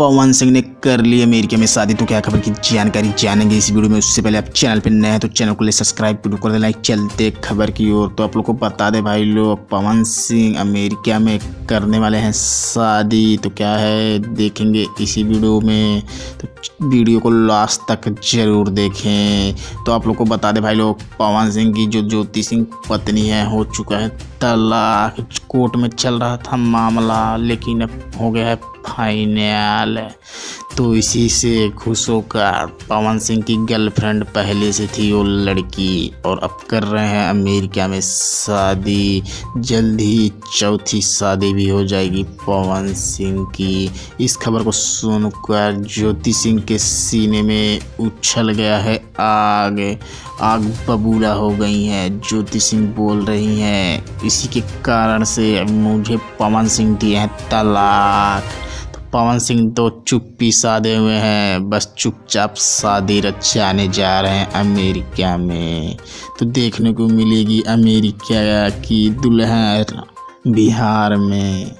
पवन सिंह ने कर ली अमेरिका में शादी। तो क्या खबर की जानकारी जानेंगे इस वीडियो में। उससे पहले आप चैनल पर नए हैं तो चैनल को ले सब्सक्राइब कर देना। चलते खबर की ओर। तो आप लोग को बता दें भाई लोग, पवन सिंह अमेरिका में करने वाले हैं शादी। तो क्या है देखेंगे इसी वीडियो में, तो वीडियो को लास्ट तक जरूर देखें। तो आप लोग को बता दें भाई लोग, पवन सिंह की जो ज्योति सिंह पत्नी है हो चुका है तलाक। कोर्ट में चल रहा था मामला, लेकिन अब हो गया है फाइनल। तो इसी से खुश होकर पवन सिंह की गर्लफ्रेंड पहले से थी वो लड़की, और अब कर रहे हैं अमेरिका में शादी। जल्द ही चौथी शादी भी हो जाएगी पवन सिंह की। इस खबर को सुनकर ज्योति सिंह के सीने में उछल गया है आग बबूला हो गई है। ज्योति सिंह बोल रही हैं, इसी के कारण से मुझे पवन सिंह दिए हैं तलाक। तो पवन सिंह तो चुप्पी साधे हुए हैं, बस चुपचाप शादी रचाने जा रहे हैं अमेरिका में। तो देखने को मिलेगी अमेरिका की दुल्हन बिहार में।